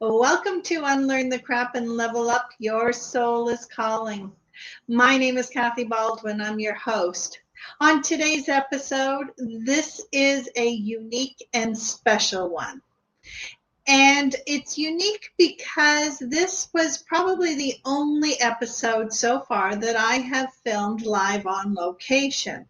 Welcome to Unlearn the Crap and Level Up. Your soul is calling. My name is Baldwin. I'm your host. On today's episode, this is a unique and special one. And it's unique because this was probably the only episode so far that I have filmed live on location.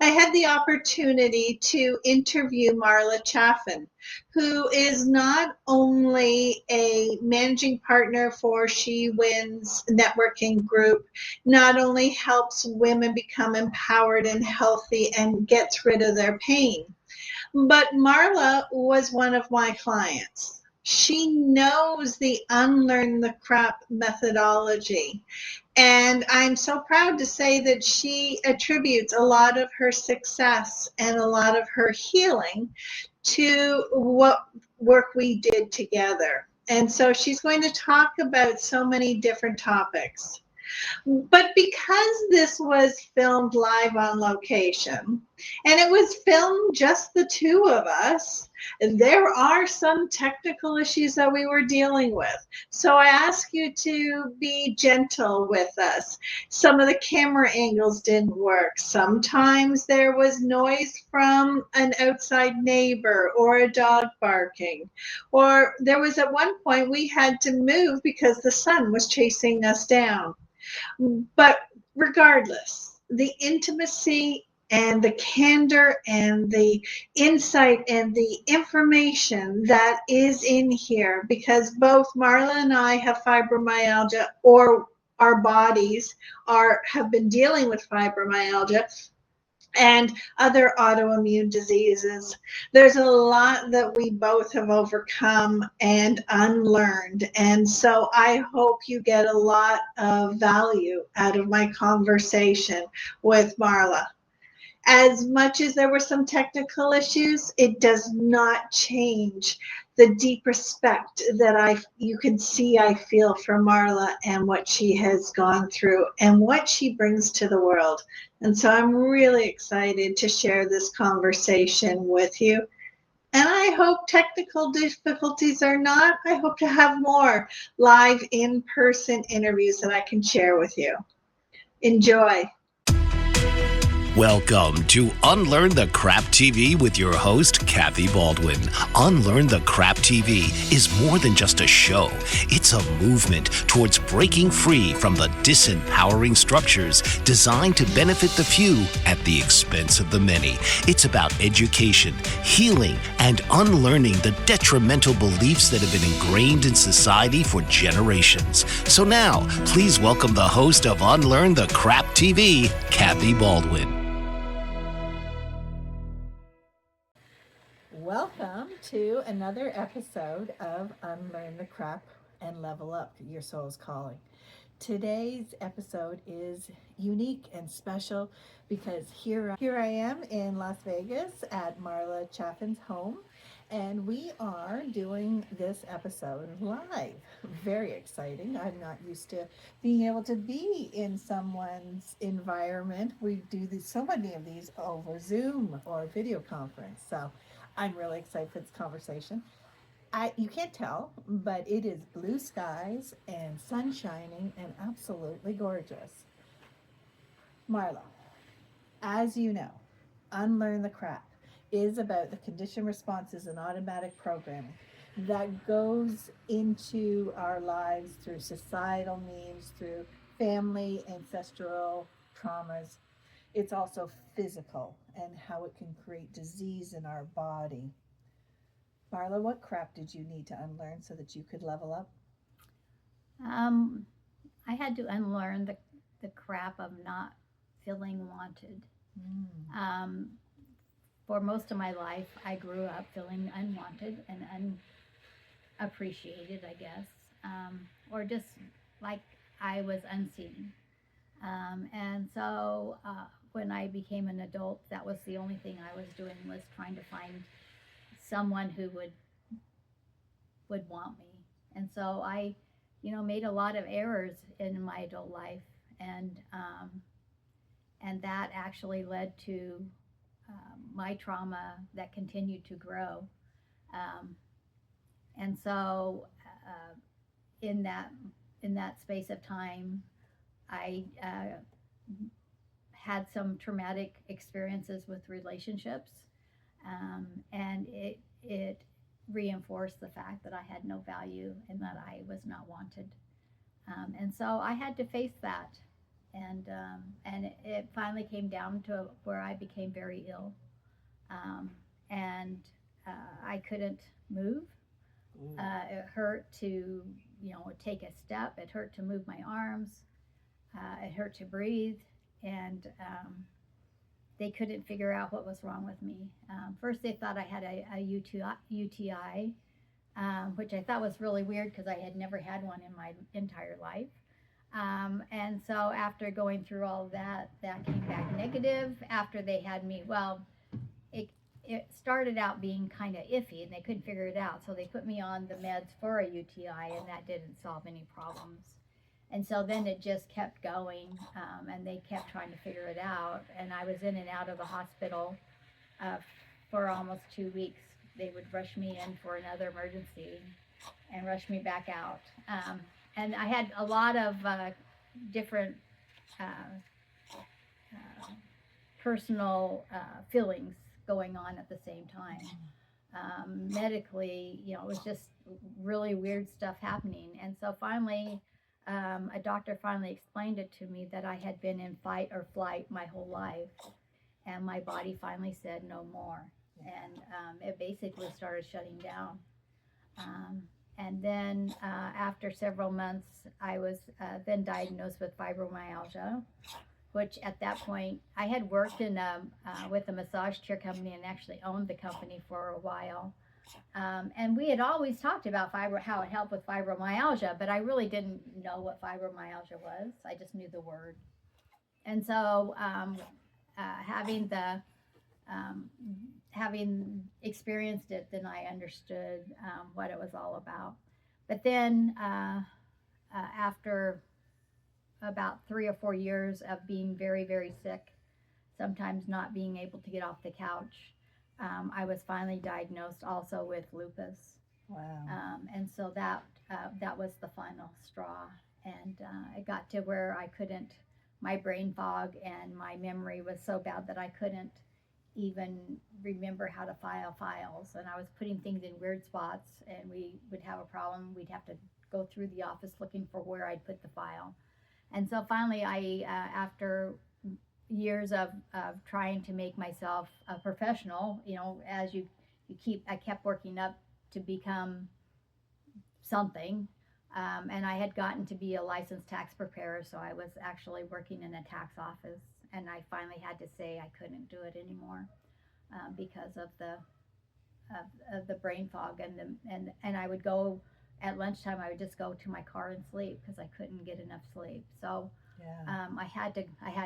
I had the opportunity to interview Marla Chaffin, who is not only a managing partner for She Wins networking group, not only helps women become empowered and healthy and gets rid of their pain, but Marla was one of my clients. She knows the Unlearn the Crap methodology. And I'm so proud to say that she attributes a lot of her success and a lot of her healing to what work we did together. And so she's going to talk about so many different topics. But because this was filmed live on location, and it was filmed just the two of us, there are some technical issues that we were dealing with. So I ask you to be gentle with us. Some of the camera angles didn't work. Sometimes there was noise from an outside neighbor or a dog barking. Or there was at one point we had to move because the sun was chasing us down. But regardless, the intimacy and the candor and the insight and the information that is in here, because both Marla and I have fibromyalgia, or our bodies have been dealing with fibromyalgia and other autoimmune diseases. There's a lot that we both have overcome and unlearned. And so I hope you get a lot of value out of my conversation with Marla. As much as there were some technical issues, it does not change the deep respect that you can see I feel for Marla and what she has gone through and what she brings to the world. And so I'm really excited to share this conversation with you. And I hope technical difficulties are not. I hope to have more live in-person interviews that I can share with you. Enjoy. Welcome to Unlearn the Crap TV with your host, Kathy Baldwin. Unlearn the Crap TV is more than just a show. It's a movement towards breaking free from the disempowering structures designed to benefit the few at the expense of the many. It's about education, healing, and unlearning the detrimental beliefs that have been ingrained in society for generations. So now, please welcome the host of Unlearn the Crap TV, Kathy Baldwin. Welcome to another episode of Unlearn the Crap and Level Up. Your Soul's Calling. Today's episode is unique and special because here I am in Las Vegas at Marla Chaffin's home, and we are doing this episode live. Very exciting. I'm not used to being able to be in someone's environment. We do so many of these over Zoom or video conference. So I'm really excited for this conversation. You can't tell, but it is blue skies and sun shining and absolutely gorgeous. Marla, as you know, Unlearn the Crap is about the conditioned responses and automatic programming that goes into our lives through societal means, through family, ancestral traumas. It's also physical and how it can create disease in our body. Marla, what crap did you need to unlearn so that you could level up? I had to unlearn the crap of not feeling wanted. For most of my life, I grew up feeling unwanted and unappreciated, I guess, or just like I was unseen. And so when I became an adult, that was the only thing I was doing, was trying to find someone who would want me. And so I, made a lot of errors in my adult life, and that actually led to my trauma that continued to grow. And so in that space of time, I had some traumatic experiences with relationships, and it reinforced the fact that I had no value and that I was not wanted. And so I had to face that, and it finally came down to where I became very ill, and I couldn't move. It hurt to take a step. It hurt to move my arms. It hurt to breathe, and they couldn't figure out what was wrong with me. First, they thought I had a UTI, which I thought was really weird because I had never had one in my entire life. And so after going through all of that came back negative. After they had me, it started out being kind of iffy, and they couldn't figure it out. So they put me on the meds for a UTI, and that didn't solve any problems. And so then it just kept going, and they kept trying to figure it out. And I was in and out of the hospital for almost 2 weeks. They would rush me in for another emergency and rush me back out. And I had a lot of different personal feelings going on at the same time. Medically, it was just really weird stuff happening. And so finally, a doctor finally explained it to me that I had been in fight or flight my whole life. And my body finally said no more. And it basically started shutting down. And then after several months, I was then diagnosed with fibromyalgia, which at that point, I had worked with a massage chair company and actually owned the company for a while. And we had always talked about how it helped with fibromyalgia, but I really didn't know what fibromyalgia was. I just knew the word. And so having experienced it, then I understood what it was all about. But then after about 3 or 4 years of being very, very sick, sometimes not being able to get off the couch, I was finally diagnosed also with lupus. Wow. And so that was the final straw. And it got to where my brain fog and my memory was so bad that I couldn't even remember how to file files. And I was putting things in weird spots, and we would have a problem. We'd have to go through the office looking for where I'd put the file. And so finally, after years of trying to make myself a professional, as I kept working up to become something. And I had gotten to be a licensed tax preparer, so I was actually working in a tax office. And I finally had to say I couldn't do it anymore because of the brain fog, and I would go at lunchtime. I would just go to my car and sleep because I couldn't get enough sleep. So Yeah. I had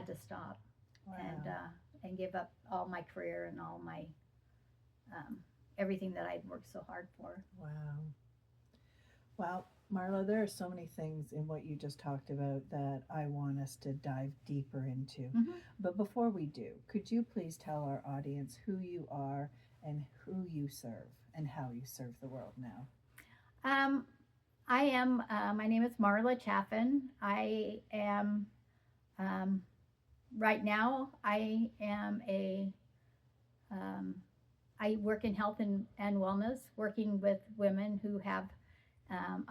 to stop. Wow. And give up all my career and all my everything that I'd worked so hard for. Wow. Well, Marla, there are so many things in what you just talked about that I want us to dive deeper into. Mm-hmm. But before we do, could you please tell our audience who you are and who you serve and how you serve the world now? I am, my name is Marla Chaffin. I am, right now, I am I work in health and wellness, working with women who have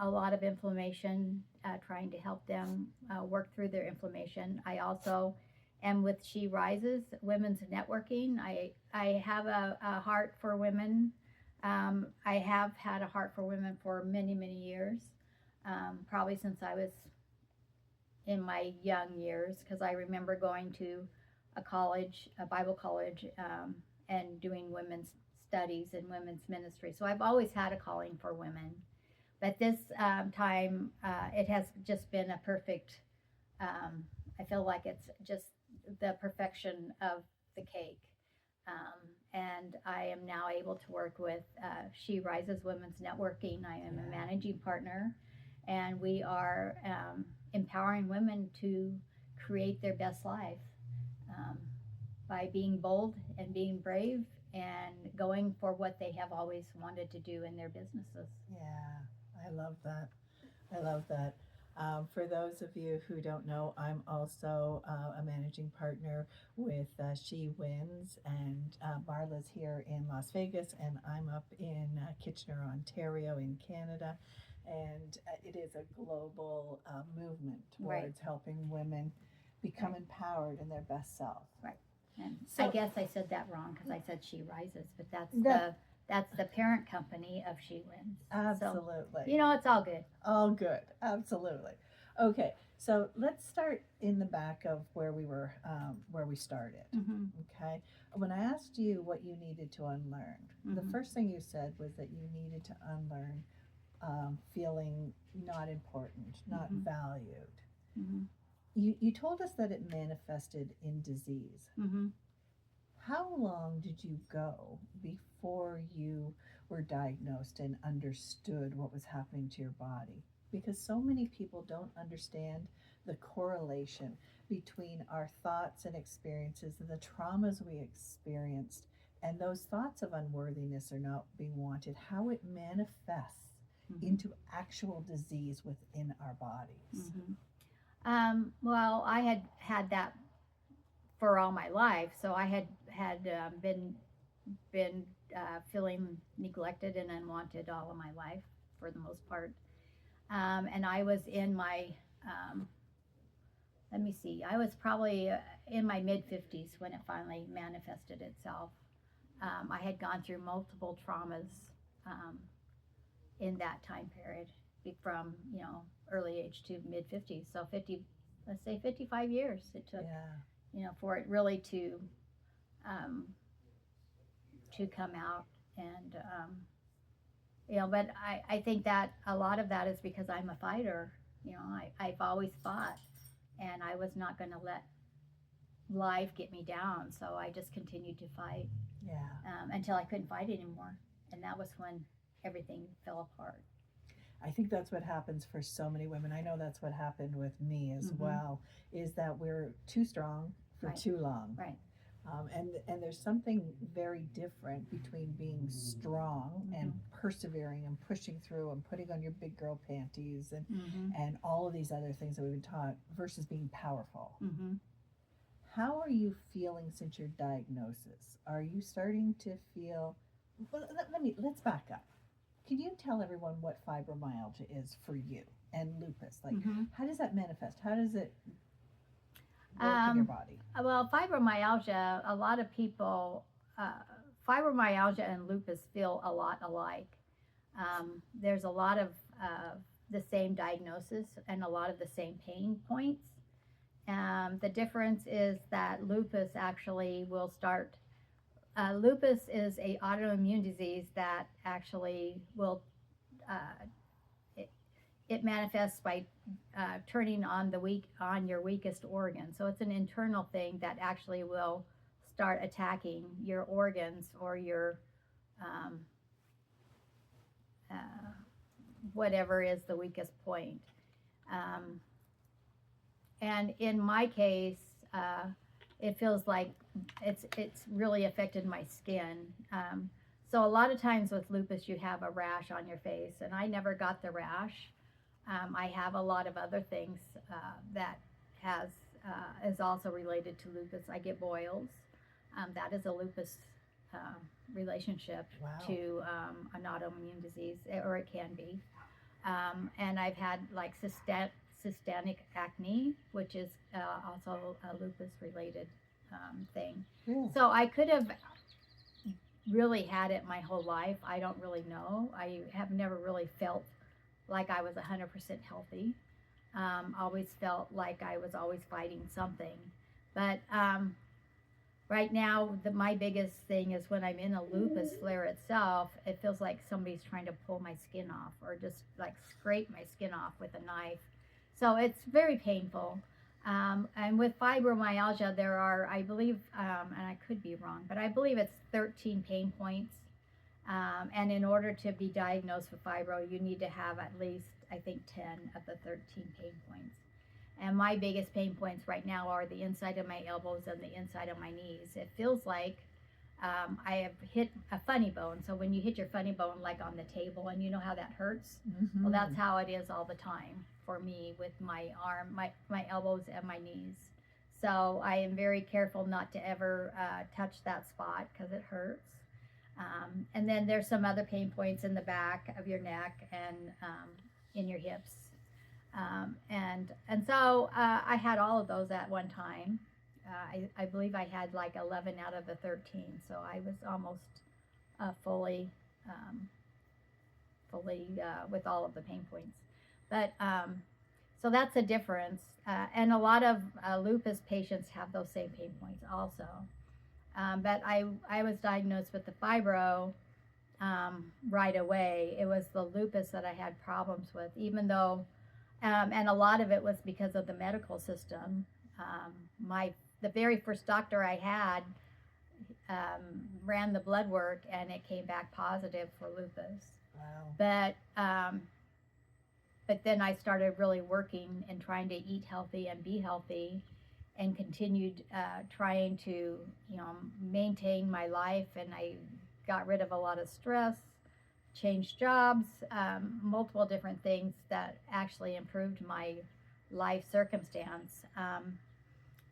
a lot of inflammation, trying to help them work through their inflammation. I also am with She Rises, Women's Networking. I have a heart for women. I have had a heart for women for many, many years, probably since I was in my young years, because I remember going to a Bible college, and doing women's studies and women's ministry. So I've always had a calling for women. But this time, it has just been a perfect, I feel like it's just the perfection of the cake. And I am now able to work with She Rises Women's Networking. I am a managing partner, and we are empowering women to create their best life by being bold and being brave and going for what they have always wanted to do in their businesses. Yeah, I love that. I love that. For those of you who don't know, I'm also a managing partner with She Wins, and Marla's here in Las Vegas, and I'm up in Kitchener, Ontario, in Canada. And it is a global movement towards helping women become empowered in their best self. Right. And So- I guess I said that wrong because I said She Rises, but that's the parent company of She Wins. Absolutely. So, it's all good. All good. Absolutely. Okay. So let's start in the back of where we were, where we started. Mm-hmm. Okay. When I asked you what you needed to unlearn, the Mhm. first thing you said was that you needed to unlearn feeling not important, not Mhm. valued. Mm-hmm. You told us that it manifested in disease. Mm-hmm. How long did you go before you were diagnosed and understood what was happening to your body? Because so many people don't understand the correlation between our thoughts and experiences and the traumas we experienced and those thoughts of unworthiness or not being wanted, how it manifests into actual disease within our bodies. Mm-hmm. Well, I had that for all my life, so I had been feeling neglected and unwanted all of my life for the most part. And I was in my, let me see, I was probably in my mid-50s when it finally manifested itself. I had gone through multiple traumas in that time period from, early age to mid-50s. So 50, let's say 55 years it took, for it really to come out. And, but I think that a lot of that is because I'm a fighter. I've always fought, and I was not going to let life get me down. So I just continued to fight until I couldn't fight anymore. And that was when everything fell apart. I think that's what happens for so many women. I know that's what happened with me as well, is that we're too strong for too long. Right. And there's something very different between being strong and persevering and pushing through and putting on your big girl panties and all of these other things that we've been taught versus being powerful. Mm-hmm. How are you feeling since your diagnosis? Are you starting to feel, well, let's back up. Can you tell everyone what fibromyalgia is for you and lupus? Like, how does that manifest? How does it work in your body? Well, fibromyalgia, a lot of people, fibromyalgia and lupus feel a lot alike. There's a lot of the same diagnosis and a lot of the same pain points. The difference is that lupus actually will start, lupus is an autoimmune disease that actually will, it manifests by turning on your weakest organ. So it's an internal thing that actually will start attacking your organs or your whatever is the weakest point. And in my case, it feels like it's really affected my skin. So a lot of times with lupus, you have a rash on your face, and I never got the rash. I have a lot of other things that is also related to lupus. I get boils. That is a lupus relationship to an autoimmune disease, or it can be. And I've had like systemic acne, which is also a lupus related thing. Yeah. So I could have really had it my whole life. I don't really know. I have never really felt like I was 100% healthy. Always felt like I was always fighting something. But right now, my biggest thing is when I'm in a lupus flare itself, it feels like somebody's trying to pull my skin off or just like scrape my skin off with a knife. So it's very painful. And with fibromyalgia, there are, I believe, and I could be wrong, but I believe it's 13 pain points. And in order to be diagnosed with fibro, you need to have at least, I think, 10 of the 13 pain points. And my biggest pain points right now are the inside of my elbows and the inside of my knees. It feels like I have hit a funny bone. So when you hit your funny bone, like on the table, and you know how that hurts, well, that's how it is all the time for me with my arm, my elbows, and my knees. So I am very careful not to ever touch that spot because it hurts. And then there's some other pain points in the back of your neck and in your hips. And so I had all of those at one time. I believe I had like 11 out of the 13, so I was almost fully with all of the pain points. But so that's a difference. And a lot of lupus patients have those same pain points also. But I was diagnosed with the fibro right away. It was the lupus that I had problems with, even though, and a lot of it was because of the medical system. The very first doctor I had ran the blood work, and it came back positive for lupus. Wow. But then I started really working and trying to eat healthy and be healthy, and continued trying to, maintain my life. And I got rid of a lot of stress, changed jobs, multiple different things that actually improved my life circumstance.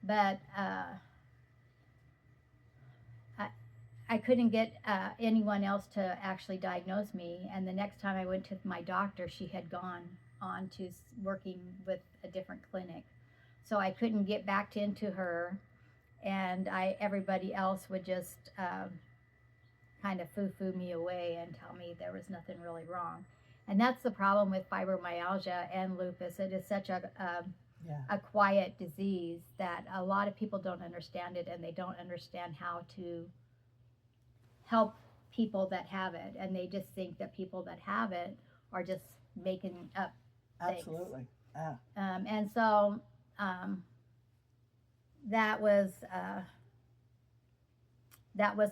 But I couldn't get anyone else to actually diagnose me. And the next time I went to my doctor, she had gone on to working with a different clinic. So I couldn't get back into her, and everybody else would just kind of foo-foo me away and tell me there was nothing really wrong. And that's the problem with fibromyalgia and lupus. It is such a quiet disease that a lot of people don't understand it, and they don't understand how to help people that have it. And they just think that people that have it are just making up things. Absolutely. And so that was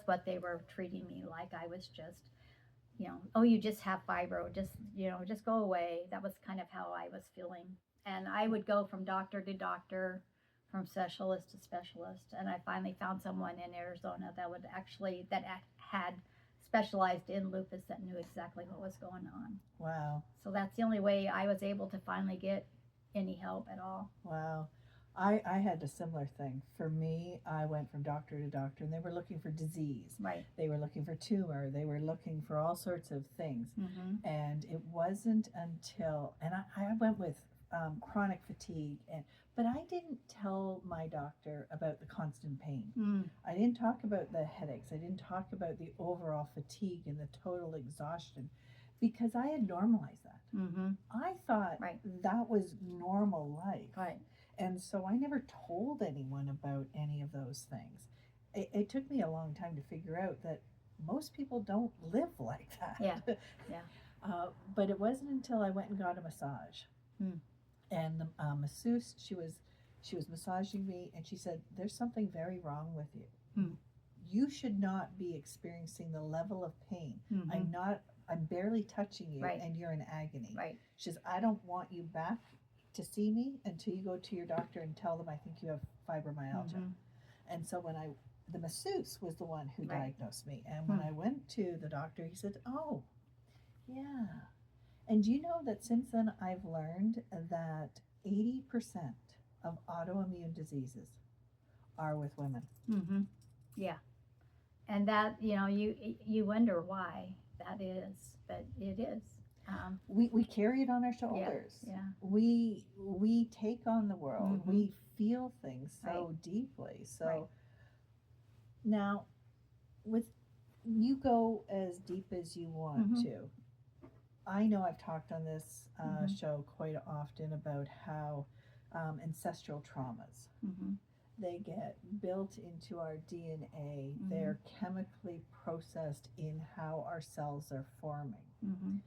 what they were treating me like. I was just, oh, you just have fibro, just go away. That was kind of how I was feeling. And I would go from doctor to doctor, from specialist to specialist, and I finally found someone in Arizona that had specialized in lupus, that knew exactly what was going on. Wow. So that's the only way I was able to finally get any help at all. Wow. I had a similar thing. For me, I went from doctor to doctor, and they were looking for disease. Right. They were looking for tumor. They were looking for all sorts of things. Mm-hmm. And it wasn't until, and I went with chronic fatigue, but I didn't tell my doctor about the constant pain. Mm. I didn't talk about the headaches. I didn't talk about the overall fatigue and the total exhaustion, because I had normalized that. Mm-hmm. I thought that was normal life. Right. And so I never told anyone about any of those things. It took me a long time to figure out that most people don't live like that. Yeah, yeah. But it wasn't until I went and got a massage. Mm. And the masseuse, she was massaging me, and she said, "There's something very wrong with you. Mm. You should not be experiencing the level of pain. Mm-hmm. I'm barely touching you, Right. and you're in agony." Right. She says, "I don't want you back to see me until you go to your doctor and tell them I think you have fibromyalgia." Mm-hmm. And so the masseuse was the one who Right. diagnosed me. And when I went to the doctor, he said, "Oh, yeah." And you know that since then I've learned that 80% of autoimmune diseases are with women. Mm-hmm. Yeah. And that, you wonder why that is, but it is. We carry it on our shoulders. Yeah. We take on the world. Mm-hmm. We feel things so deeply. So now, with you go as deep as you want to. I know I've talked on this show quite often about how ancestral traumas, they get built into our DNA. They're chemically processed in how our cells are forming.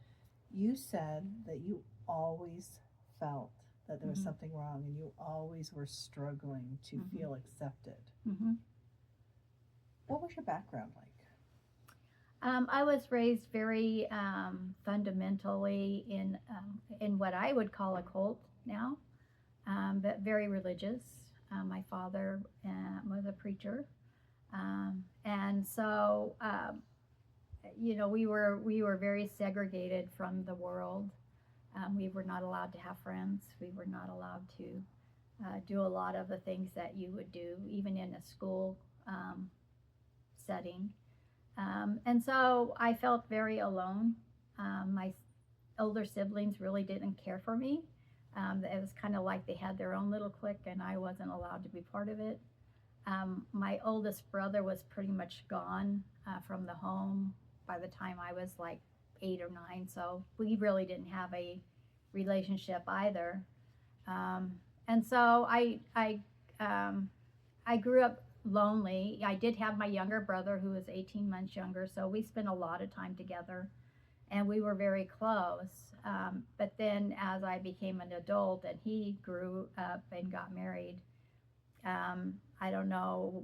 You said that you always felt that there was something wrong, and you always were struggling to feel accepted. What was your background like? I was raised very fundamentally in what I would call a cult now, but very religious. My father was a preacher. And so, we were very segregated from the world. We were not allowed to have friends. We were not allowed to do a lot of the things that you would do, even in a school setting. And so I felt very alone. My older siblings really didn't care for me. It was kind of like they had their own little clique, and I wasn't allowed to be part of it. My oldest brother was pretty much gone from the home by the time I was like 8 or 9, so we really didn't have a relationship either. And so I grew up lonely. I did have my younger brother who was 18 months younger, so we spent a lot of time together, and we were very close. But then as I became an adult and he grew up and got married, I don't know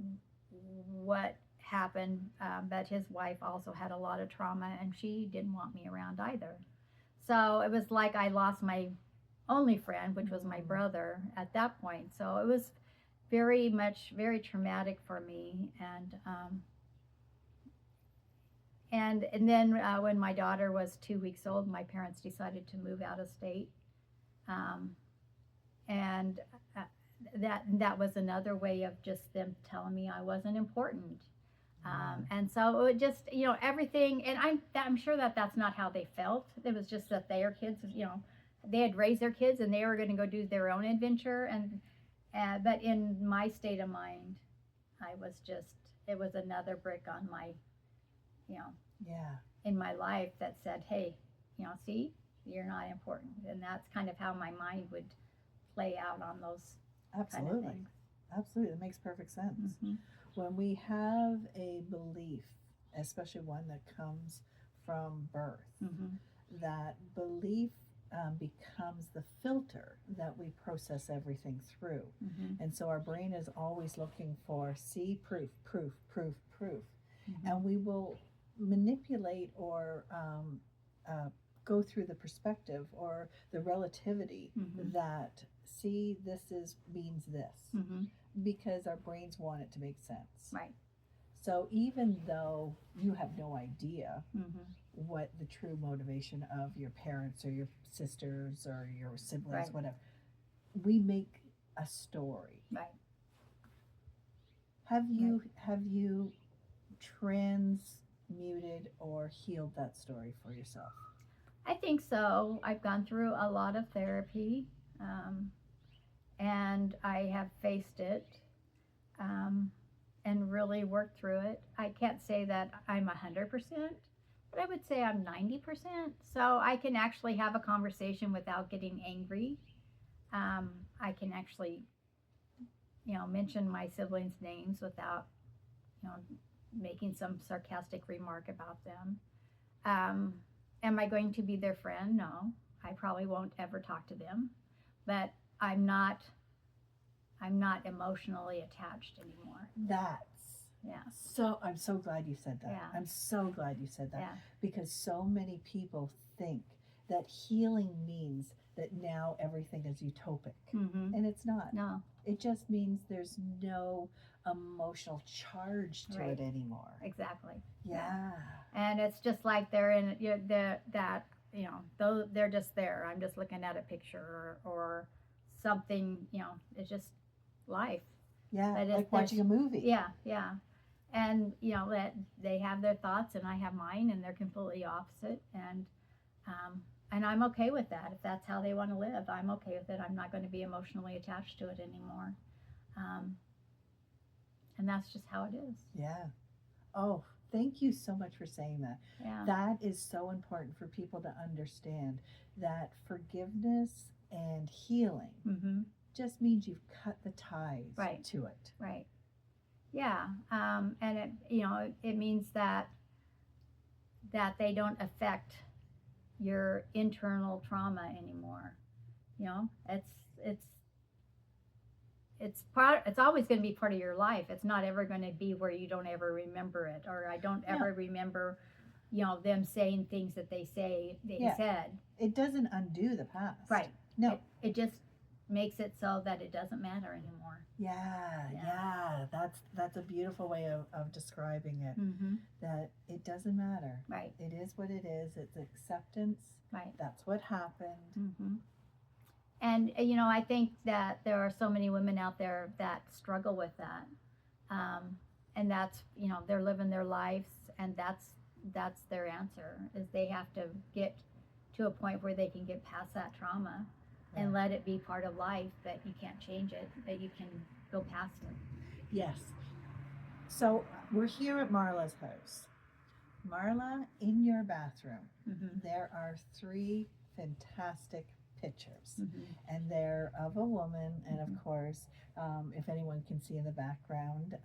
what happened, but his wife also had a lot of trauma, and she didn't want me around either. So it was like I lost my only friend, which was my brother at that point. So it was very traumatic for me. And then when my daughter was 2 weeks old, my parents decided to move out of state. And that was another way of just them telling me I wasn't important. And so it just, everything, and I'm sure that that's not how they felt. It was just that their kids, they had raised their kids and they were going to go do their own adventure. But in my state of mind, it was another brick on my, in my life that said, hey, see, you're not important. And that's kind of how my mind would play out on those Absolutely. kind of things. Absolutely. It makes perfect sense. Mm-hmm. When we have a belief, especially one that comes from birth, Mm-hmm. that belief becomes the filter that we process everything through. Mm-hmm. And so our brain is always looking for proof, proof, proof, proof. Mm-hmm. And we will manipulate or go through the perspective or the relativity Mm-hmm. that, see, means this. Mm-hmm. Because our brains want it to make sense. Right. So even though you have no idea Mm-hmm. what the true motivation of your parents or your sisters or your siblings, Right. whatever, we make a story. Right. Have you transmuted or healed that story for yourself? I think so. I've gone through a lot of therapy, and I have faced it, and really worked through it. I can't say that I'm 100%, but I would say I'm 90%. So I can actually have a conversation without getting angry. I can actually, mention my siblings' names without, making some sarcastic remark about them. Am I going to be their friend? No, I probably won't ever talk to them, but I'm not emotionally attached anymore. I'm so glad you said that. Yeah. I'm so glad you said that. Yeah. Because so many people think that healing means that now everything is utopic. Mm-hmm. And it's not. No. It just means there's no emotional charge to Right. it anymore. Exactly. Yeah. And it's just like they're in they're just there. I'm just looking at a picture or something. It's just life. Yeah. But Like watching a movie. Yeah, yeah. And that they have their thoughts and I have mine, and they're completely opposite. And I'm okay with that. If that's how they want to live, I'm okay with it. I'm not going to be emotionally attached to it anymore. And that's just how it is. Yeah. Oh, thank you so much for saying that. Yeah. That is so important for people to understand, that forgiveness and healing Mm-hmm. just means you've cut the ties Right. to it. Right. Yeah. And it means that they don't affect your internal trauma anymore. It's always going to be part of your life. It's not ever going to be where you don't ever remember it, or I don't ever remember, them saying things that they said. It doesn't undo the past. Right. No. It just makes it so that it doesn't matter anymore. Yeah. That's a beautiful way of describing it. Mm-hmm. That it doesn't matter. Right. It is what it is. It's acceptance. Right. That's what happened. Mm-hmm. And I think that there are so many women out there that struggle with that, and that's they're living their lives, and that's their answer, is they have to get to a point where they can get past that trauma and let it be part of life, that you can't change it, that you can go past it. Yes. So we're here at Marla's house. Marla, in your bathroom, there are 3 fantastic pictures, and they're of a woman, and of course, if anyone can see in the background,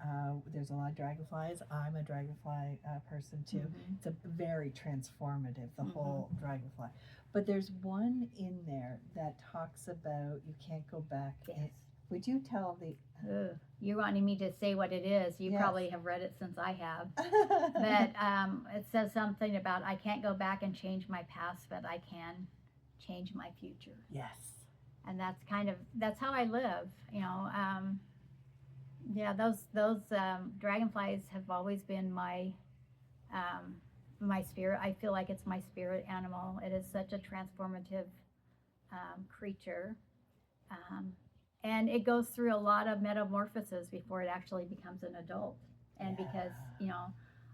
there's a lot of dragonflies. I'm a dragonfly person too. It's a very transformative, the whole dragonfly. But there's one in there that talks about you can't go back. Yes. Would you tell the... You're wanting me to say what it is. You probably have read it since I have. But it says something about, I can't go back and change my past, but I can change my future. Yes. And that's how I live. Those dragonflies have always been my my spirit. I feel like it's my spirit animal. It is such a transformative creature. And it goes through a lot of metamorphoses before it actually becomes an adult. And because,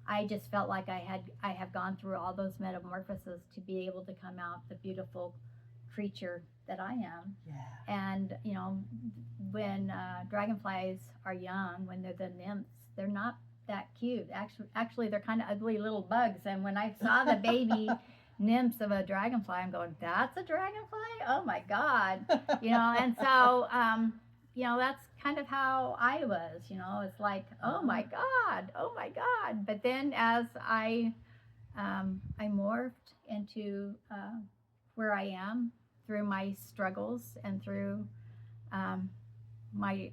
I just felt like I have gone through all those metamorphoses to be able to come out the beautiful creature that I am. Yeah. And, when dragonflies are young, when they're the nymphs, they're not that cute. Actually, they're kind of ugly little bugs. And when I saw the baby nymphs of a dragonfly, I'm going, that's a dragonfly? Oh my God. And so, that's kind of how I was, it's like, oh my God. But then as I morphed into where I am through my struggles and through my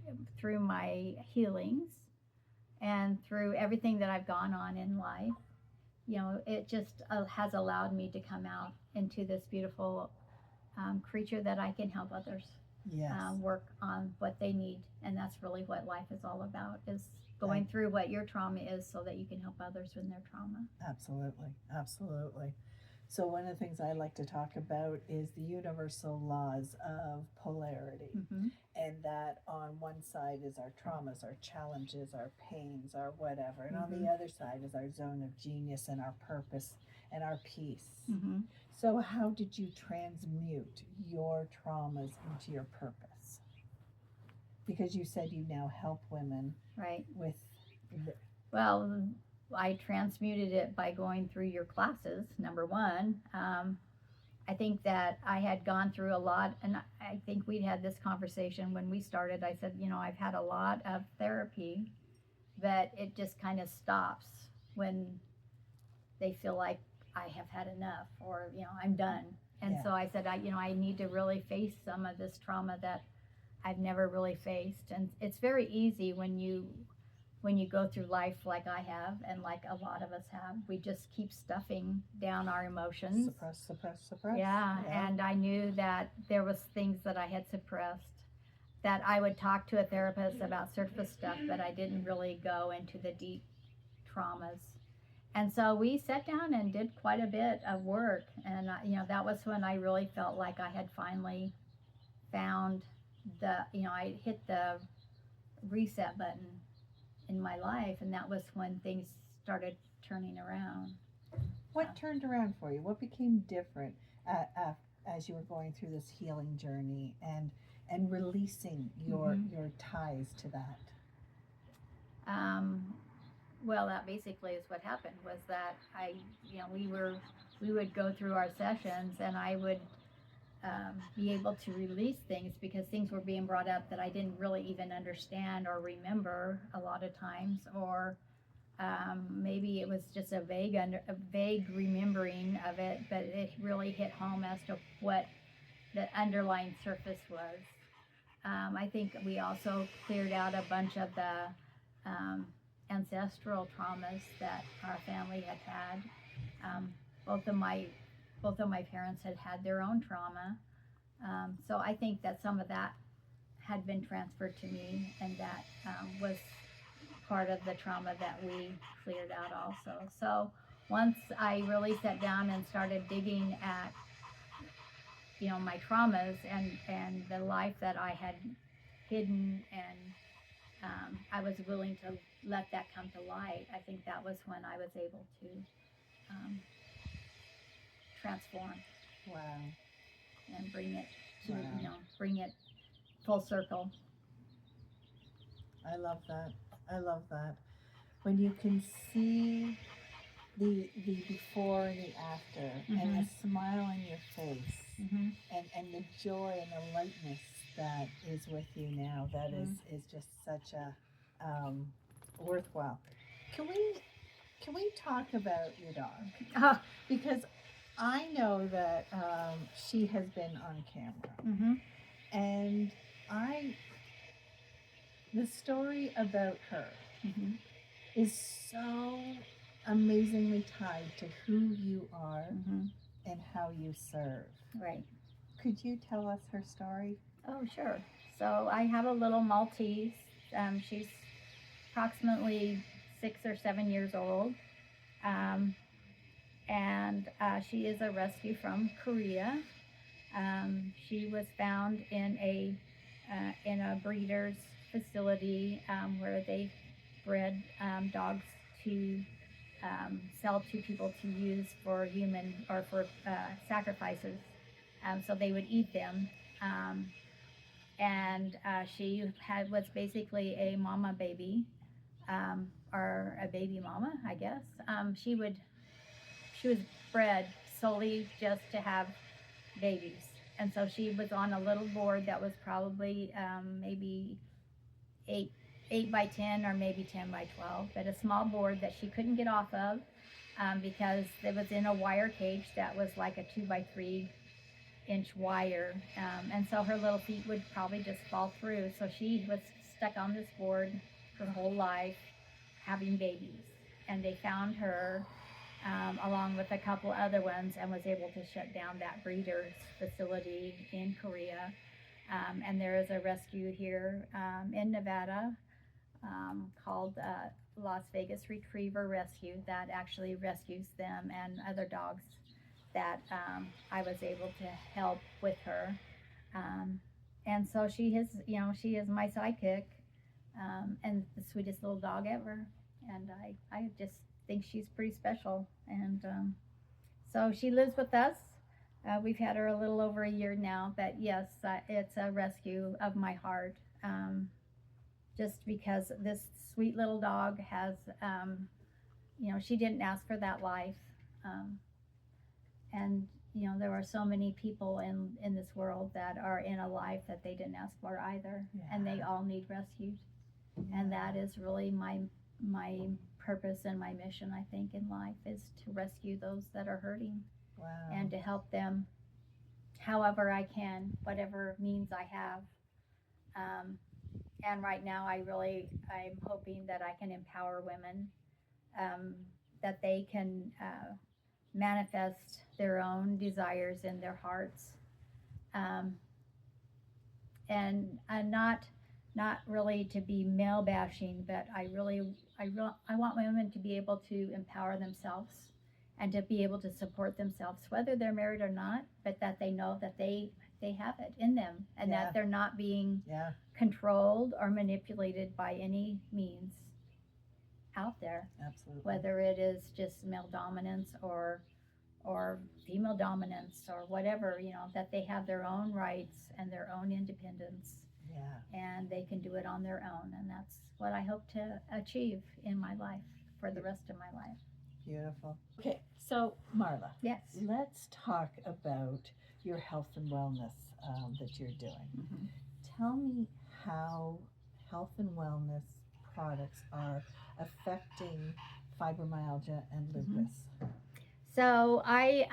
healings and through everything that I've gone on in life, it just has allowed me to come out into this beautiful creature that I can help others work on what they need. And that's really what life is all about, is going through what your trauma is so that you can help others in their trauma. Absolutely. So one of the things I like to talk about is the universal laws of polarity. And that on one side is our traumas, our challenges, our pains, our whatever. And on the other side is our zone of genius and our purpose and our peace. So how did you transmute your traumas into your purpose? Because you said you now help women with... Well, I transmuted it by going through your classes, number one. I think that I had gone through a lot, and I think we'd had this conversation when we started. I said, I've had a lot of therapy, but it just kind of stops when they feel like I have had enough, or, I'm done. And so I said, I need to really face some of this trauma that I've never really faced. And it's very easy when you go through life like I have, and like a lot of us have, we just keep stuffing down our emotions. Suppress. Yeah, and I knew that there was things that I had suppressed, that I would talk to a therapist about surface stuff, but I didn't really go into the deep traumas. And so we sat down and did quite a bit of work, and that was when I really felt like I had finally found I hit the reset button in my life, and that was when things started turning around. What turned around for you? What became different as you were going through this healing journey and releasing your ties to that? Well, that basically is what happened, was that we would go through our sessions, and I would be able to release things, because things were being brought up that I didn't really even understand or remember a lot of times, or maybe it was just a vague remembering of it, but it really hit home as to what the underlying surface was. I think we also cleared out a bunch of the ancestral traumas that our family had. Both of my parents had their own trauma. So I think that some of that had been transferred to me, and that was part of the trauma that we cleared out also. So once I really sat down and started digging at, my traumas and the life that I had hidden, and I was willing to let that come to light, I think that was when I was able to transform. Wow. And bring it to, Wow. Bring it full circle. I love that. I love that. When you can see the before and the after, and the smile on your face, and the joy and the lightness that is with you now, that is just such a worthwhile. Can we talk about your dog? Because I know that she has been on camera, and the story about her is so amazingly tied to who you are and how you serve. Right. Could you tell us her story? Oh, sure. So I have a little Maltese. She's approximately 6 or 7 years old. And she is a rescue from Korea. She was found in a breeder's facility where they bred dogs to sell to people to use for human or for sacrifices. So they would eat them. And she was basically a mama baby, or a baby mama, I guess. She was bred solely just to have babies. And so she was on a little board that was probably maybe 8 by 10 or maybe 10 by 12, but a small board that she couldn't get off of because it was in a wire cage that was like a 2 by 3 inch wire. And so her little feet would probably just fall through. So she was stuck on this board her whole life having babies. And they found her along with a couple other ones, and was able to shut down that breeder's facility in Korea. And there is a rescue here in Nevada called Las Vegas Retriever Rescue that actually rescues them and other dogs that I was able to help with her. And so she is my sidekick and the sweetest little dog ever. And I just think she's pretty special. And so she lives with us. We've had her a little over a year now, but yes, it's a rescue of my heart. Just because this sweet little dog has, she didn't ask for that life. And, there are so many people in this world that are in a life that they didn't ask for either. Yeah. And they all need rescued. Yeah. And that is really my purpose and my mission, I think, in life, is to rescue those that are hurting. Wow. And to help them however I can, whatever means I have. And right now I'm hoping that I can empower women, that they can manifest their own desires in their hearts. And not really to be male bashing, but I want women to be able to empower themselves and to be able to support themselves, whether they're married or not, but that they know that they have it in them, and that they're not being controlled or manipulated by any means out there. Absolutely. Whether it is just male dominance or female dominance or whatever, that they have their own rights and their own independence. Yeah. And they can do it on their own. And that's what I hope to achieve in my life for the rest of my life. Beautiful. Okay, so Marla. Yes. Let's talk about your health and wellness that you're doing. Mm-hmm. Tell me how health and wellness products are affecting fibromyalgia and lupus. Mm-hmm. So I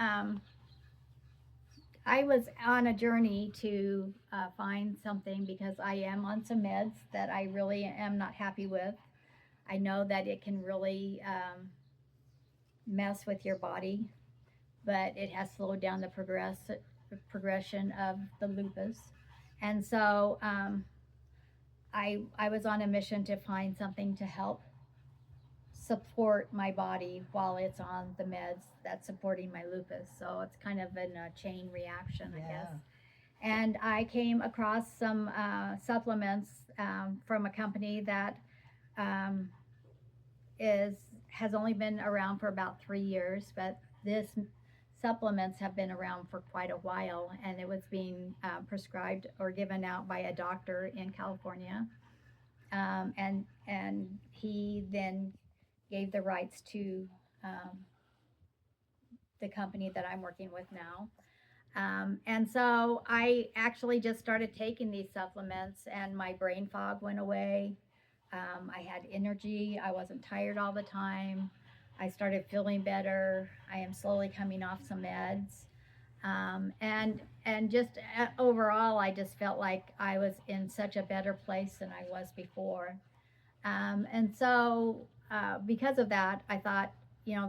was on a journey to find something, because I am on some meds that I really am not happy with. I know that it can really mess with your body, but it has slowed down the progression of the lupus. And so I was on a mission to find something to help support my body while it's on the meds that's supporting my lupus. So it's kind of in a chain reaction, I guess. And I came across some supplements from a company that has only been around for about 3 years, but this supplements have been around for quite a while, and it was being prescribed or given out by a doctor in California, and he then gave the rights to the company that I'm working with now. And so I actually just started taking these supplements, and my brain fog went away. I had energy. I wasn't tired all the time. I started feeling better. I am slowly coming off some meds. And just overall, I just felt like I was in such a better place than I was before. And so because of that, I thought,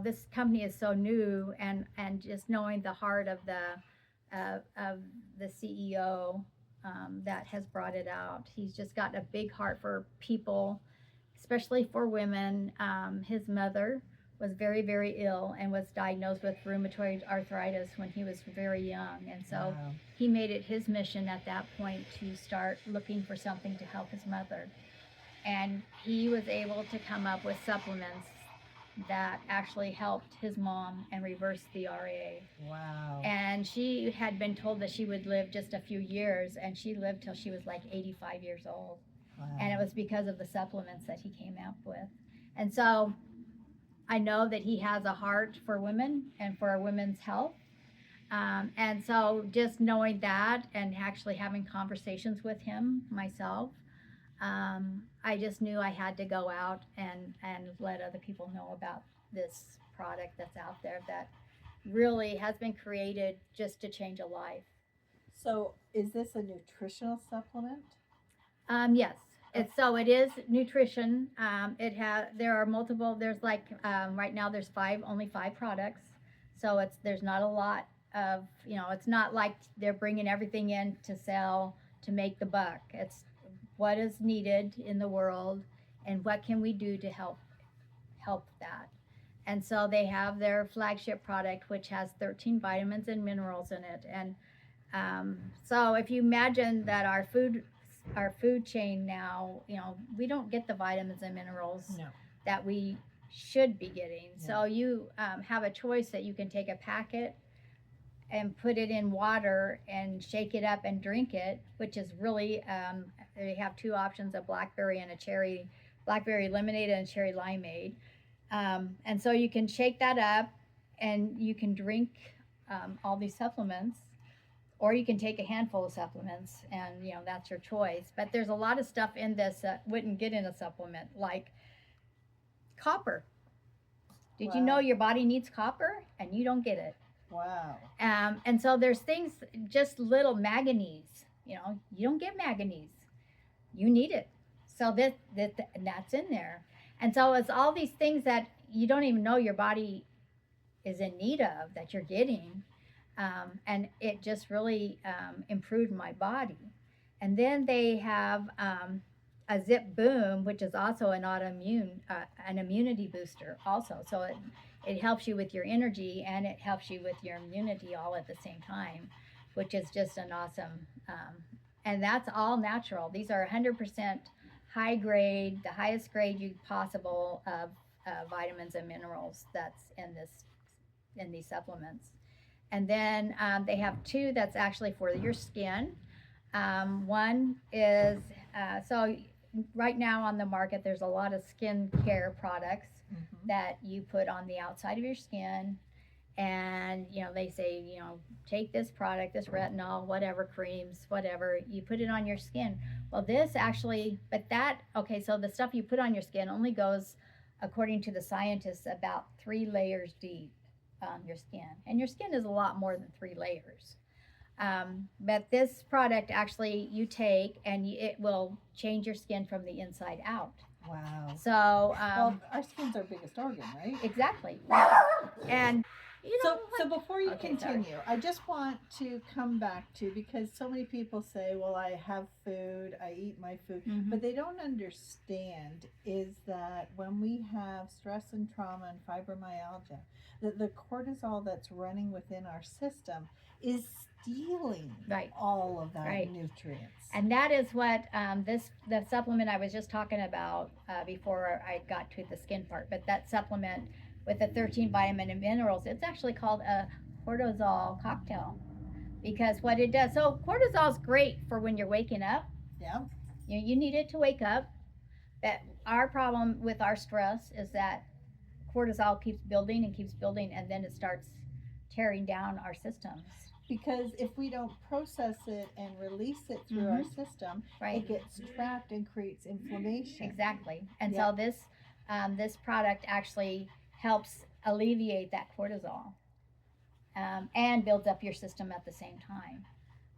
this company is so new, and just knowing the heart of the CEO that has brought it out. He's just got a big heart for people, especially for women. His mother was very, very ill and was diagnosed with rheumatoid arthritis when he was very young. And so he made it his mission at that point to start looking for something to help his mother. And he was able to come up with supplements that actually helped his mom and reverse the RA. Wow. And she had been told that she would live just a few years, and she lived till she was like 85 years old. Wow. And it was because of the supplements that he came up with. And so I know that he has a heart for women and for women's health. And so just knowing that and actually having conversations with him myself, I just knew I had to go out and let other people know about this product that's out there that really has been created just to change a life. So is this a nutritional supplement? Yes. It is nutrition. There are multiple, there's like, right now there's only five products. So there's not a lot of, it's not like they're bringing everything in to sell to make the buck. It's what is needed in the world and what can we do to help that. And so they have their flagship product, which has 13 vitamins and minerals in it. And so if you imagine that our food chain now, we don't get the vitamins and minerals that we should be getting. Yeah. So you have a choice that you can take a packet and put it in water and shake it up and drink it, which is really, they have two options, a blackberry and a cherry, blackberry lemonade and cherry limeade. And so you can shake that up and you can drink all these supplements, or you can take a handful of supplements, and that's your choice. But there's a lot of stuff in this that wouldn't get in a supplement, like copper. Did you know your body needs copper and you don't get it? Wow. And so there's things, just little manganese, you don't get manganese. You need it. So that's in there. And so it's all these things that you don't even know your body is in need of that you're getting. And it just really improved my body. And then they have a Zip Boom, which is also an an immunity booster also. So it helps you with your energy and it helps you with your immunity all at the same time, which is just an awesome, and that's all natural. These are 100% high grade, the highest grade possible of vitamins and minerals that's in these supplements. And then they have two that's actually for your skin. One is, so right now on the market, there's a lot of skin care products that you put on the outside of your skin. And, they say, take this product, this retinol, whatever, creams, whatever, you put it on your skin. Well, this actually, so the stuff you put on your skin only goes, according to the scientists, about 3 layers deep on your skin. And your skin is a lot more than 3 layers. But this product actually you take and it will change your skin from the inside out. Wow. So, well, our skin's our biggest organ, right? Exactly. And So before you Okay, sorry. continue, I just want to come back to, because so many people say, well, I have food, I eat my food, Mhm. but they don't understand is that when we have stress and trauma and fibromyalgia, that the cortisol that's running within our system is stealing Right. all of that Right. nutrients. And that is what the supplement I was just talking about before I got to the skin part. But that supplement with the 13 vitamin and minerals, it's actually called a cortisol cocktail, because what it does. So cortisol is great for when you're waking up. Yeah. You need it to wake up. That our problem with our stress is that cortisol keeps building and keeps building, and then it starts tearing down our systems. Because if we don't process it and release it through our system, Right. it gets trapped and creates inflammation. Exactly. And Yeah. so this product actually helps alleviate that cortisol, and builds up your system at the same time.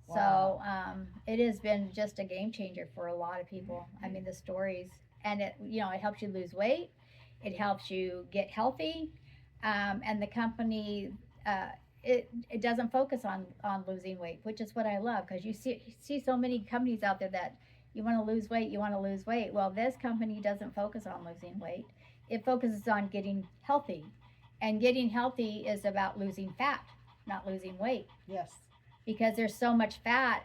Wow. So it has been just a game changer for a lot of people. I mean, the stories, and it helps you lose weight, it helps you get healthy, and the company. It doesn't focus on losing weight, which is what I love, because you see so many companies out there that you want to lose weight. Well, this company doesn't focus on losing weight. It focuses on getting healthy, and getting healthy is about losing fat, not losing weight, Yes. because there's so much fat.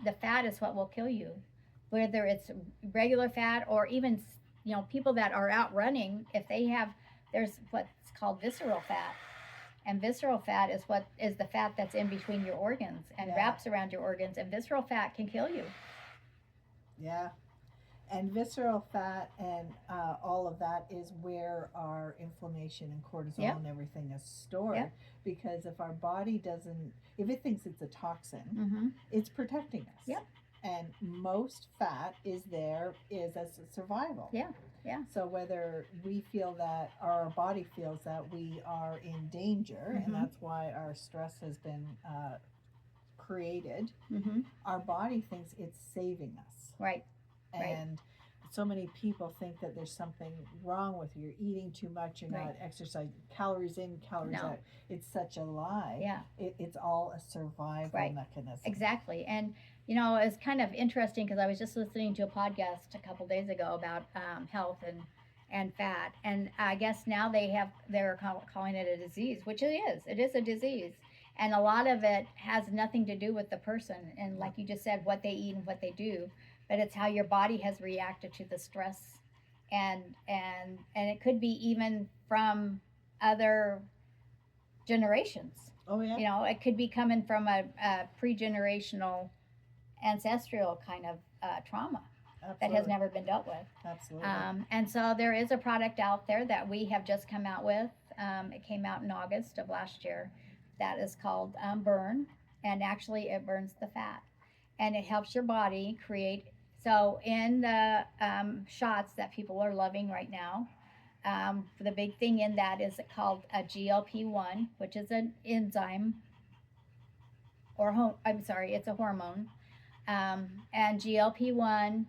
The fat is what will kill you, whether it's regular fat or even people that are out running. If they have, there's what's called visceral fat. And visceral fat is the fat that's in between your organs and Yeah. wraps around your organs, and visceral fat can kill you. Yeah. And visceral fat and all of that is where our inflammation and cortisol Yep. and everything is stored. Yep. Because if our body doesn't, if it thinks it's a toxin, Mm-hmm. it's protecting us. Yep. And most fat is as a survival. Yeah. Yeah. So whether we feel that, or our body feels that we are in danger, Mhm. and that's why our stress has been created, Mm-hmm. our body thinks it's saving us. Right. And so many people think that there's something wrong with you. You're eating too much, you're Right. not exercising, calories in, calories No. out. It's such a lie. Yeah. It's all a survival Right. mechanism. Exactly. And it's kind of interesting, because I was just listening to a podcast a couple days ago about health and fat, and I guess now they're calling it a disease, which it is. It is a disease, and a lot of it has nothing to do with the person, and like you just said, what they eat and what they do, but it's how your body has reacted to the stress, and it could be even from other generations. Oh yeah. It could be coming from a pre-generational ancestral kind of trauma Absolutely. that has never been dealt with. Absolutely. And so there is a product out there that we have just come out with. It came out in August of last year. That is called Burn, and actually it burns the fat, and it helps your body create. So in the shots that people are loving right now, the big thing in that is called a GLP-1, which is an enzyme, it's a hormone. And GLP-1,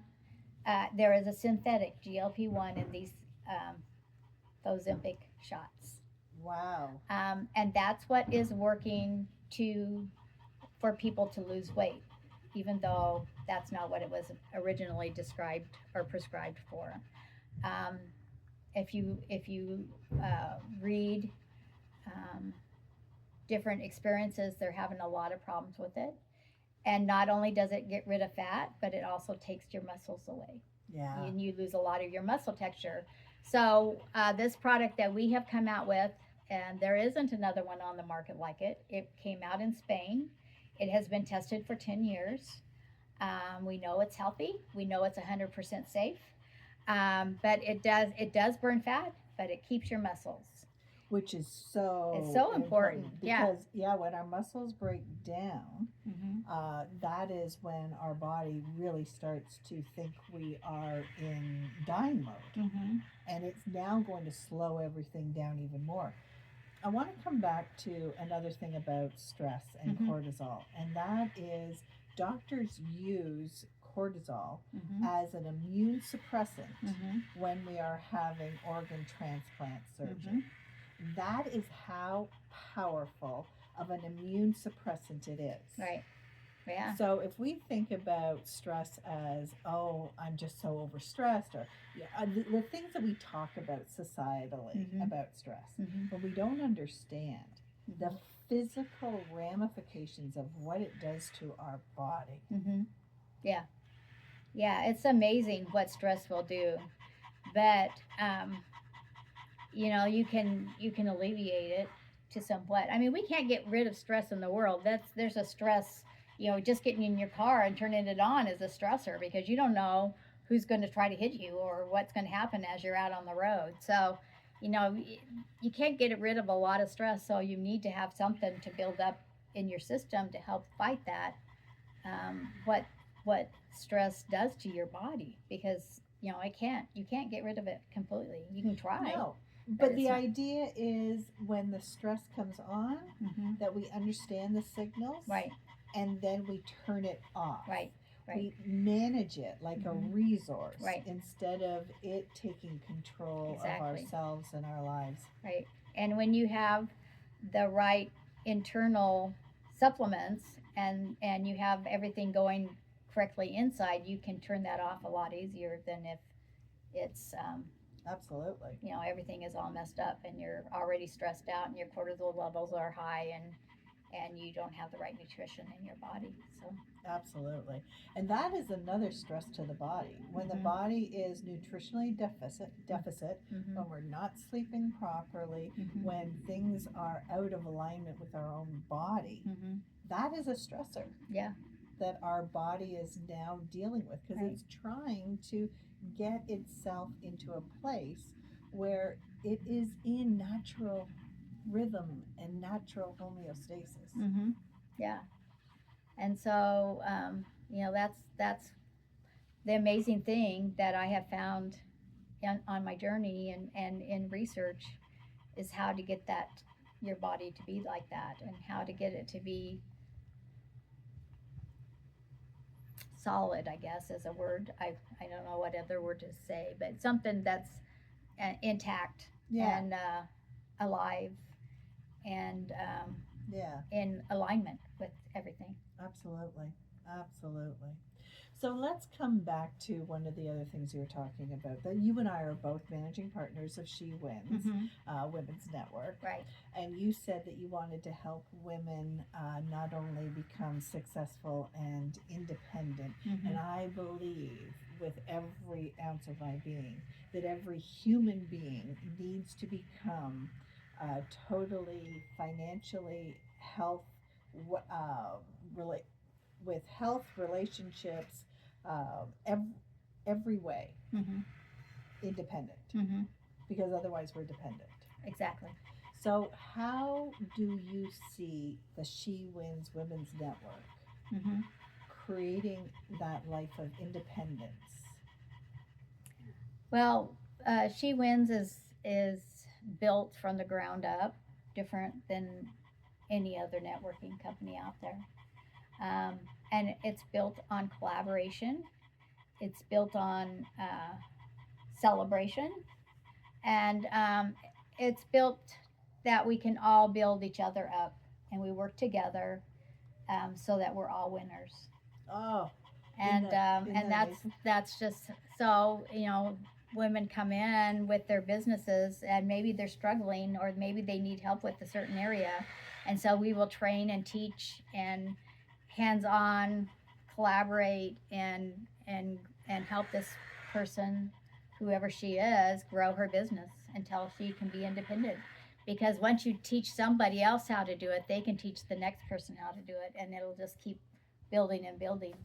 there is a synthetic GLP-1 in these Ozempic shots. Wow. And that's what is working for people to lose weight, even though that's not what it was originally described or prescribed for. If you read different experiences, they're having a lot of problems with it. And not only does it get rid of fat, but it also takes your muscles away. Yeah. And you lose a lot of your muscle texture. So this product that we have come out with, and there isn't another one on the market like it. It came out in Spain. It has been tested for 10 years. We know it's healthy. We know it's 100% safe. But it does burn fat, but it keeps your muscles. Which is so It's so important. because when our muscles break down, Mm-hmm. that is when our body really starts to think we are in dying mode, Mm-hmm. and it's now going to slow everything down even more. I want to come back to another thing about stress and Mhm. cortisol, and that is doctors use cortisol Mm-hmm. as an immune suppressant Mm-hmm. when we are having organ transplant surgery. Mm-hmm. that is how powerful of an immune suppressant it is. Right. Yeah. So if we think about stress as, oh, I'm just so overstressed, or the things that we talk about societally about stress, but we don't understand the physical ramifications of what it does to our body. Yeah. Yeah, it's amazing what stress will do. But you can alleviate it to somewhat. I mean, we can't get rid of stress in the world. There's a stress, just getting in your car and turning it on is a stressor, because you don't know who's going to try to hit you or what's going to happen as you're out on the road. So, you can't get rid of a lot of stress, so you need to have something to build up in your system to help fight that. What stress does to your body, because you can't get rid of it completely. You can try. No. But the idea is, when the stress comes on, that we understand the signals, right, and then we turn it off. Right. We manage it like a resource, Right. instead of it taking control of ourselves and our lives. Right. And when you have the right internal supplements, and you have everything going correctly inside, you can turn that off a lot easier than if it's Absolutely. Everything is all messed up and you're already stressed out and your cortisol levels are high, and you don't have the right nutrition in your body. So absolutely. And that is another stress to the body. When the body is nutritionally deficit, when we're not sleeping properly, when things are out of alignment with our own body, that is a stressor. Yeah. That our body is now dealing with, because it's trying to get itself into a place where it is in natural rhythm and natural homeostasis. Yeah. And so, that's the amazing thing that I have found on my journey and in research, is how to get your body to be like that, and how to get it to be solid, I guess, is a word. I don't know what other word to say, but something that's intact and alive and in alignment with everything. Absolutely. So let's come back to one of the other things you were talking about. That you and I are both managing partners of She Wins, Women's Network. Right. And you said that you wanted to help women not only become successful and independent. And I believe with every ounce of my being that every human being needs to become totally financially with health, relationships, every way independent, because otherwise we're dependent. Exactly. So how do you see the She Wins Women's Network creating that life of independence? Well, She Wins is built from the ground up, different than any other networking company out there. And it's built on collaboration. It's built on celebration. And it's built that we can all build each other up, and we work together so that we're all winners. Oh. And that's just so, women come in with their businesses, and maybe they're struggling, or maybe they need help with a certain area. And so we will train and teach and hands-on collaborate and help this person, whoever she is, grow her business until she can be independent. Because once you teach somebody else how to do it, they can teach the next person how to do it, and it'll just keep building and building.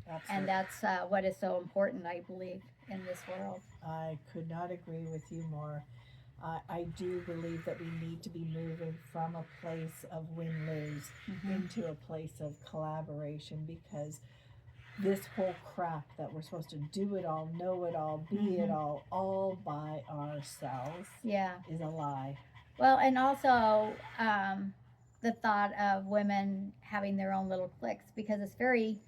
Absolutely. And that's what is so important, I believe, in this world. I could not agree with you more. I do believe that we need to be moving from a place of win-lose into a place of collaboration, because this whole crap that we're supposed to do it all, know it all, be it all by ourselves is a lie. Well, and also the thought of women having their own little cliques, because it's very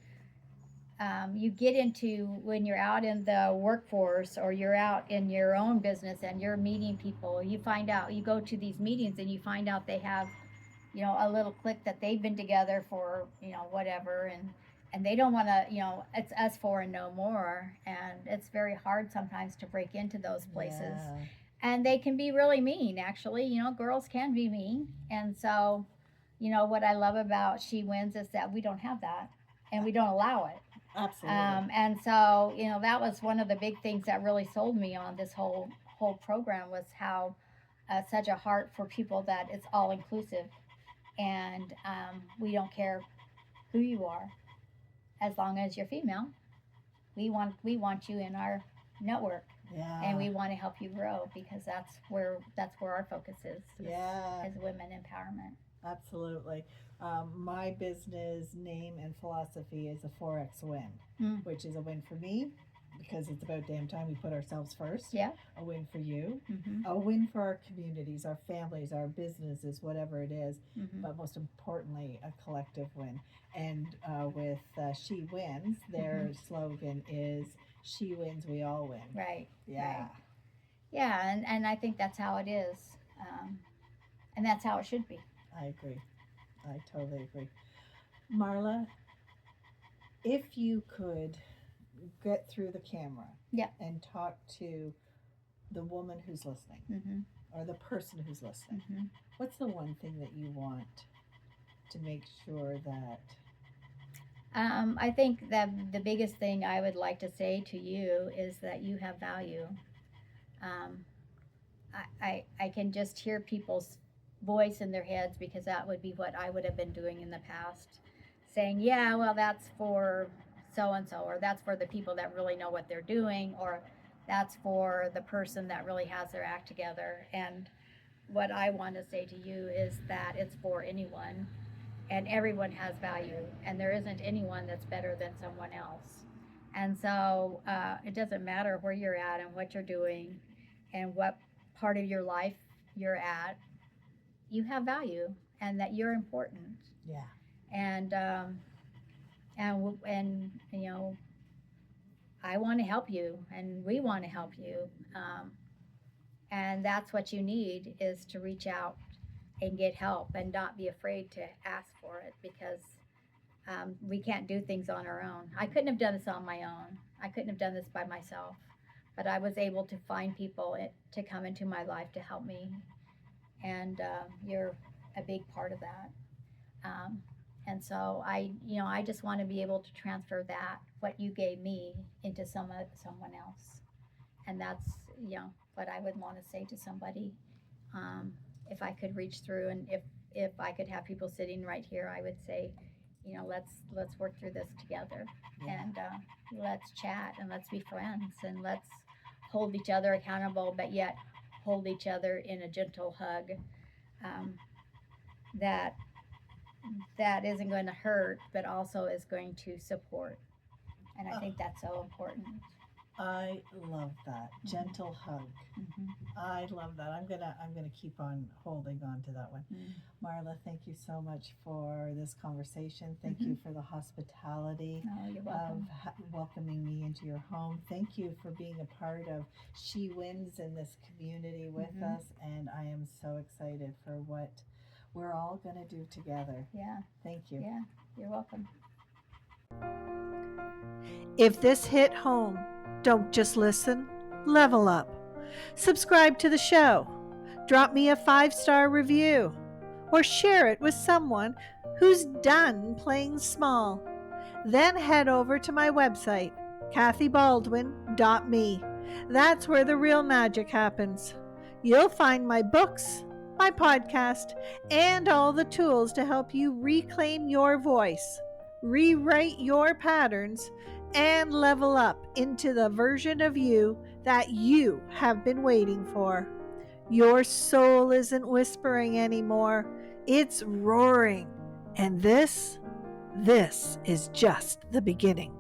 you get into when you're out in the workforce or you're out in your own business and you're meeting people, you find out, you go to these meetings and you find out they have, you know, a little clique that they've been together for, you know, whatever, and they don't want to, you know, it's us four and no more, and it's very hard sometimes to break into those places. Yeah. And they can be really mean, actually. You know, girls can be mean. And so, you know, what I love about She Wins is that we don't have that and we don't allow it. Absolutely. And so, you know, that was one of the big things that really sold me on this whole program, was how such a heart for people, that it's all inclusive, and we don't care who you are, as long as you're female. We want you in our network. Yeah. And we want to help you grow, because that's where our focus is. Yeah. As women empowerment. Absolutely. My business name and philosophy is a 4X win, which is a win for me, because it's about damn time we put ourselves first. Yeah. A win for you. A win for our communities, our families, our businesses, whatever it is. But most importantly, a collective win. And with She Wins, their slogan is, "She wins, we all win." Right. Yeah. Right. Yeah, and I think that's how it is. And that's how it should be. I agree. I totally agree. Marla, if you could get through the camera and talk to the woman who's listening, or the person who's listening, what's the one thing that you want to make sure that... I think that the biggest thing I would like to say to you is that you have value. I can just hear people's voice in their heads, because that would be what I would have been doing in the past, saying, yeah, well, that's for so-and-so, or that's for the people that really know what they're doing, or that's for the person that really has their act together. And what I want to say to you is that it's for anyone, and everyone has value, and there isn't anyone that's better than someone else. And so it doesn't matter where you're at and what you're doing and what part of your life you're at, you have value, and that you're important. Yeah. And you know, I want to help you, and we want to help you. And that's what you need, is to reach out and get help, and not be afraid to ask for it, because we can't do things on our own. I couldn't have done this on my own. I couldn't have done this by myself, but I was able to find people to come into my life to help me. And you're a big part of that. And so I just want to be able to transfer that, what you gave me, into someone else. And that's, you know, what I would want to say to somebody. If I could reach through, and if I could have people sitting right here, I would say, you know, let's work through this together. Yeah. And let's chat, and let's be friends, and let's hold each other accountable, but yet hold each other in a gentle hug, that isn't going to hurt, but also is going to support. And I think that's so important. I love that. Gentle hug. I love that. I'm gonna keep on holding on to that one. Marla, thank you so much for this conversation. Thank you for the hospitality of welcoming me into your home. Thank you for being a part of She Wins in this community with us, and I am so excited for what we're all gonna do together. Yeah. Thank you. Yeah, you're welcome. If this hit home, don't just listen, level up. Subscribe to the show, drop me a 5-star review, or share it with someone who's done playing small. Then head over to my website, kathybaldwin.me. That's where the real magic happens. You'll find my books, my podcast, and all the tools to help you reclaim your voice, rewrite your patterns, and level up into the version of you that you have been waiting for. Your soul isn't whispering anymore, it's roaring. And this is just the beginning.